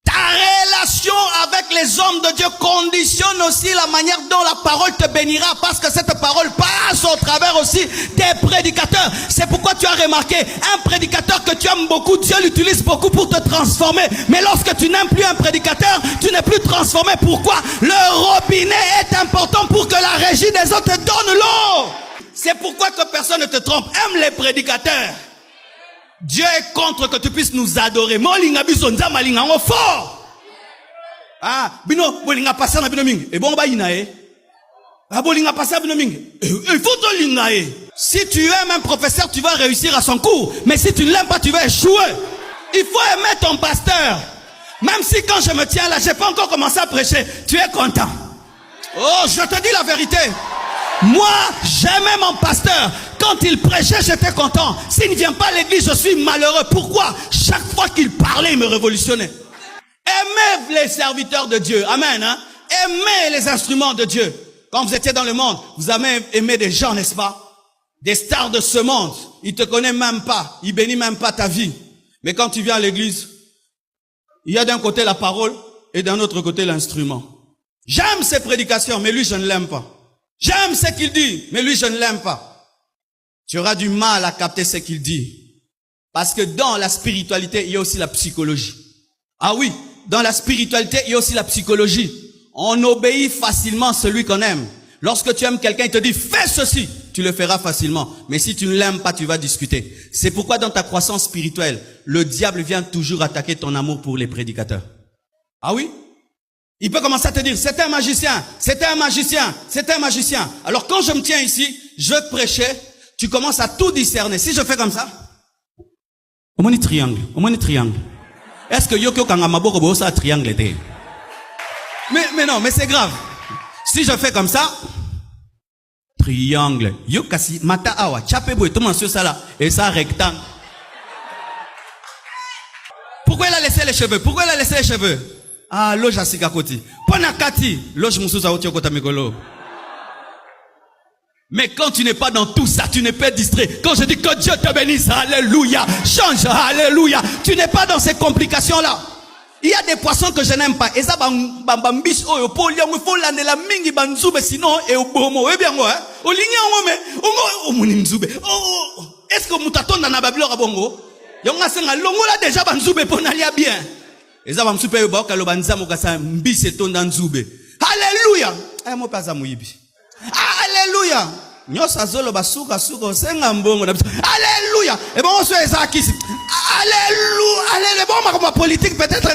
Ta relation avec les hommes de Dieu conditionne aussi la manière dont la parole te bénira, parce que cette parole passe au travers aussi des prédicateurs. C'est pourquoi tu as remarqué, un prédicateur que tu aimes beaucoup, Dieu l'utilise beaucoup pour te transformer. Mais lorsque tu n'aimes plus un prédicateur, tu n'es plus transformé. Pourquoi? Le robinet est important pour que la régie des autres te donne l'eau. C'est pourquoi que personne ne te trompe. Aime les prédicateurs. Dieu est contre que tu puisses nous adorer. Molinga biso nzama linga ngo fort. Ah, bino bolinga passa na bino mingi. E bon ba inae. Ah bolinga passa bino mingi. Il faut to linga e. Si tu aimes un professeur, tu vas réussir à son cours. Mais si tu ne l'aimes pas, tu vas échouer. Il faut aimer ton pasteur. Même si quand je me tiens là, j'ai pas encore commencé à prêcher, tu es content. Oh, je te dis la vérité. Moi, j'aimais mon pasteur. Quand il prêchait, j'étais content. S'il ne vient pas à l'église, je suis malheureux. Pourquoi? Chaque fois qu'il parlait, il me révolutionnait. Aimez les serviteurs de Dieu. Amen. Hein? Aimez les instruments de Dieu. Quand vous étiez dans le monde, vous avez aimé des gens, n'est-ce pas? Des stars de ce monde. Ils te connaissent même pas. Ils bénissent même pas ta vie. Mais quand tu viens à l'église, il y a d'un côté la parole et d'un autre côté l'instrument. J'aime ses prédications, mais lui, je ne l'aime pas. J'aime ce qu'il dit, mais lui, je ne l'aime pas. Tu auras du mal à capter ce qu'il dit. Parce que dans la spiritualité, il y a aussi la psychologie. Ah oui, dans la spiritualité, il y a aussi la psychologie. On obéit facilement celui qu'on aime. Lorsque tu aimes quelqu'un, il te dit, fais ceci. Tu le feras facilement. Mais si tu ne l'aimes pas, tu vas discuter. C'est pourquoi dans ta croissance spirituelle, le diable vient toujours attaquer ton amour pour les prédicateurs. Ah oui? Il peut commencer à te dire, c'est un magicien, c'est un magicien, c'est un magicien. Alors quand je me tiens ici, je veux prêcher, tu commences à tout discerner. Si je fais comme ça, au moins triangle, au moins triangle. Est-ce que Yoko Kangamaboko bosa triangle était? Mais non, mais c'est grave. Si je fais comme ça, triangle. Yokasi mata awa, chapebo et tout monsieur ça là, et ça rectangle. Pourquoi il a laissé les cheveux? Pourquoi il a laissé les cheveux? Ah, loge asika koti. Pona kati, loge musuza oti okota mekolo. Mais quand tu n'es pas dans tout ça, tu n'es pas distrait. Quand je dis que Dieu te bénisse, alléluia, change, alléluia. Tu n'es pas dans ces complications-là. Il y a des poissons que je n'aime pas. Et ça, bambambis, oh, il faut l'année la mingi banzoube, sinon, et au bomo, eh bien, hein. Au lignon, mais, oh, munimzoube. Oh, est-ce que mutaton dans la babylone à bongo? Yonga senga, longo là déjà banzoube pour n'aller bien. Et ça, bamsupe yo ba kalobanza mokasa mbise ton dans zoube. Alléluia. Eh, mo pas amuibi. Alléluia. Nyosa zolo basuka suka senga mbongo. Alléluia. Et bon, on se Alléluia. Alléluia. Allez, bon, ma politique peut-être.